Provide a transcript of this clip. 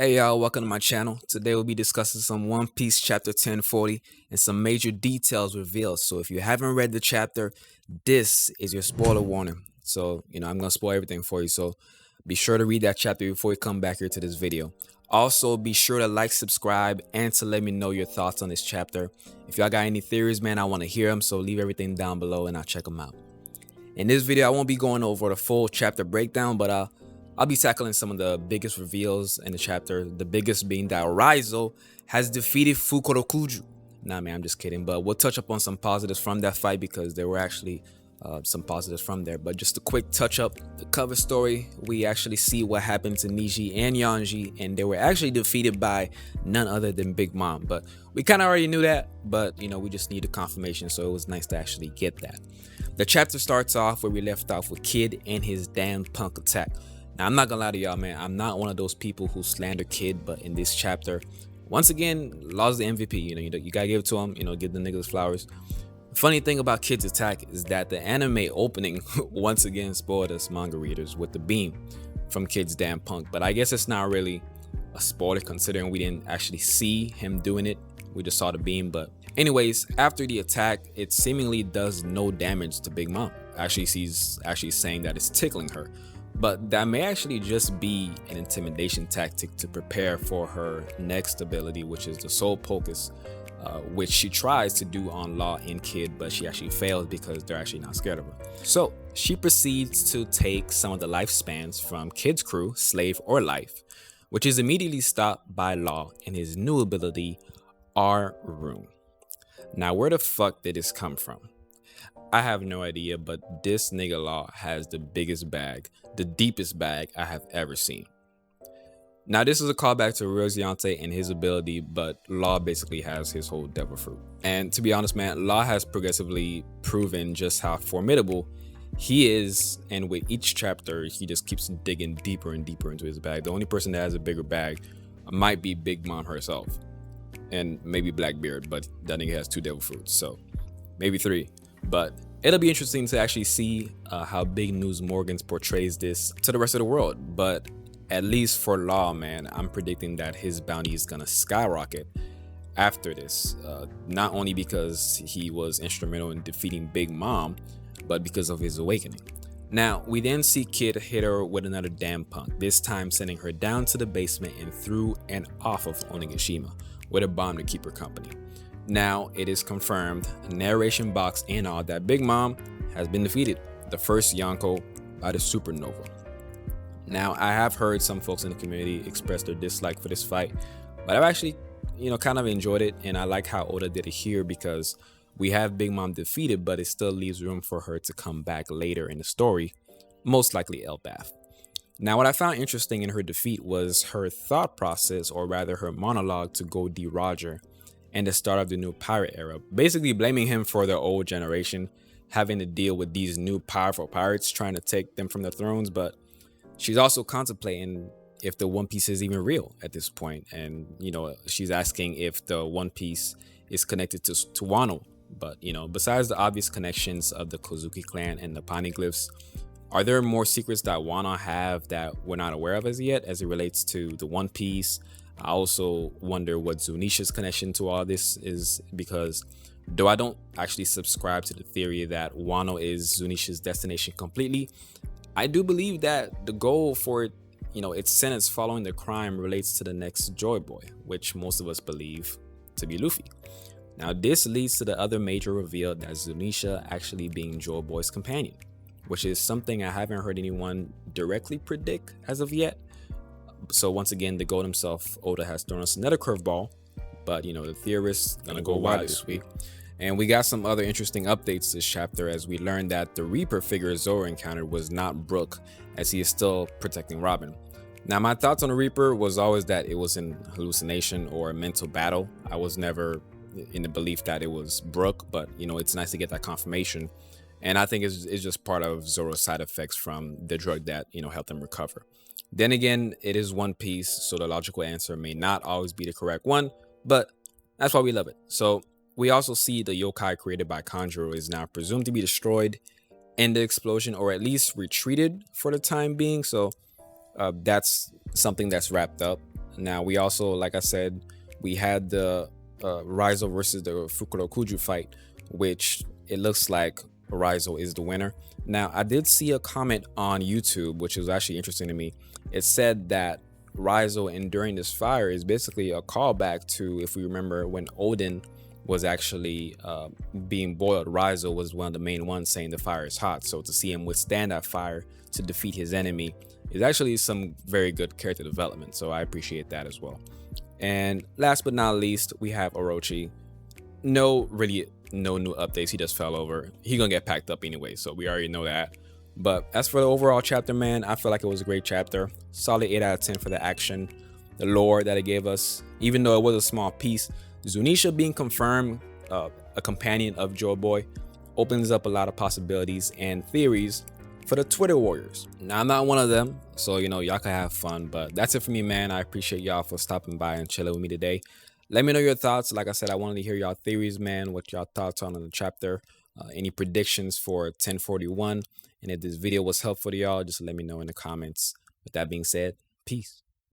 Hey y'all, welcome to my channel. Today we'll be discussing some One Piece chapter 1040 and some major details revealed. So if you haven't read the chapter, this is your spoiler warning. So, I'm going to spoil everything for you. So be sure to read that chapter before you come back here to this video. Also, be sure to like, subscribe, and to let me know your thoughts on this chapter. If y'all got any theories, man, I want to hear them. So leave everything down below and I'll check them out. In this video, I won't be going over the full chapter breakdown, but I'll be tackling some of the biggest reveals in the chapter. The biggest being that Raizo has defeated Fukurokuju. Nah, man, I'm just kidding. But we'll touch up on some positives from that fight because there were actually some positives from there. But just a quick touch up. The cover story, we actually see what happened to Niji and Yanji, and they were actually defeated by none other than Big Mom. But we kind of already knew that, but we just needed confirmation, so it was nice to actually get that. The chapter starts off where we left off with Kid and his damn punk attack. Now, I'm not gonna lie to y'all, man. I'm not one of those people who slander Kid, but in this chapter, once again, Law's the MVP. You gotta give it to him. Give the niggas flowers. Funny thing about Kid's attack is that the anime opening once again spoiled us manga readers with the beam from Kid's damn punk. But I guess it's not really a spoiler considering we didn't actually see him doing it. We just saw the beam. But anyways, after the attack, it seemingly does no damage to Big Mom. Actually, she's actually saying that it's tickling her. But that may actually just be an intimidation tactic to prepare for her next ability, which is the Soul Pocus, which she tries to do on Law and Kid, but she actually fails because they're actually not scared of her. So she proceeds to take some of the lifespans from Kid's crew, Slave or Life, which is immediately stopped by Law and his new ability, R Room. Now, where the fuck did this come from? I have no idea, but this nigga Law has the biggest bag, the deepest bag I have ever seen. Now, this is a callback to Rosiante and his ability, but Law basically has his whole devil fruit. And to be honest, man, Law has progressively proven just how formidable he is, and with each chapter, he just keeps digging deeper and deeper into his bag. The only person that has a bigger bag might be Big Mom herself, and maybe Blackbeard, but that nigga has 2 devil fruits, so maybe 3. But it'll be interesting to actually see how Big News Morgans portrays this to the rest of the world. But at least for Law, man, I'm predicting that his bounty is gonna skyrocket after this. Not only because he was instrumental in defeating Big Mom, but because of his awakening. Now, we then see Kid hit her with another damn punk, this time sending her down to the basement and through and off of Onigashima with a bomb to keep her company. Now, it is confirmed, narration box and all, that Big Mom has been defeated, the first Yonko by the Supernova. Now, I have heard some folks in the community express their dislike for this fight, but I've actually, kind of enjoyed it, and I like how Oda did it here because we have Big Mom defeated, but it still leaves room for her to come back later in the story, most likely Elbaf. Now, what I found interesting in her defeat was her thought process, or rather her monologue to Go D. Roger and the start of the new pirate era, basically blaming him for the old generation having to deal with these new powerful pirates trying to take them from their thrones. But she's also contemplating if the One Piece is even real at this point, and she's asking if the One Piece is connected to Wano. But besides the obvious connections of the Kozuki clan and the Poneglyphs, are there more secrets that Wano have that we're not aware of as yet as it relates to the One Piece? I also wonder what Zunisha's connection to all this is, because though I don't actually subscribe to the theory that Wano is Zunisha's destination completely, I do believe that the goal for its sentence following the crime relates to the next Joy Boy, which most of us believe to be Luffy. Now, this leads to the other major reveal that Zunisha actually being Joy Boy's companion, which is something I haven't heard anyone directly predict as of yet. So once again, the GOAT himself, Oda, has thrown us another curveball, but the theorists gonna go wild this week. And we got some other interesting updates this chapter as we learned that the Reaper figure Zoro encountered was not Brook, as he is still protecting Robin. Now, my thoughts on the Reaper was always that it was an hallucination or a mental battle. I was never in the belief that it was Brook, but it's nice to get that confirmation. And I think it's just part of Zoro's side effects from the drug that helped him recover. Then again, it is One Piece, so the logical answer may not always be the correct one, but that's why we love it. So we also see the yokai created by Kanjuro is now presumed to be destroyed in the explosion, or at least retreated for the time being. So that's something that's wrapped up. Now we also, like I said, we had the Raizo versus the Fukurokuju fight, which it looks like Raizo is the winner. Now I did see a comment on YouTube, which was actually interesting to me. It said that Raizo enduring this fire is basically a callback to, if we remember, when Odin was actually being boiled. Raizo was one of the main ones saying the fire is hot. So to see him withstand that fire to defeat his enemy is actually some very good character development. So I appreciate that as well. And last but not least, we have Orochi. No new updates. He just fell over. He gonna get packed up anyway, so we already know that. But as for the overall chapter, man, I feel like it was a great chapter. Solid 8 out of 10 for the action, the lore that it gave us. Even though it was a small piece, Zunisha being confirmed a companion of Joy Boy opens up a lot of possibilities and theories for the Twitter warriors. Now, I'm not one of them, so y'all can have fun. But that's it for me, man. I appreciate y'all for stopping by and chilling with me today. Let me know your thoughts. Like I said, I wanted to hear y'all theories, man. What y'all thoughts on the chapter? Any predictions for 1041? And if this video was helpful to y'all, just let me know in the comments. With that being said, peace.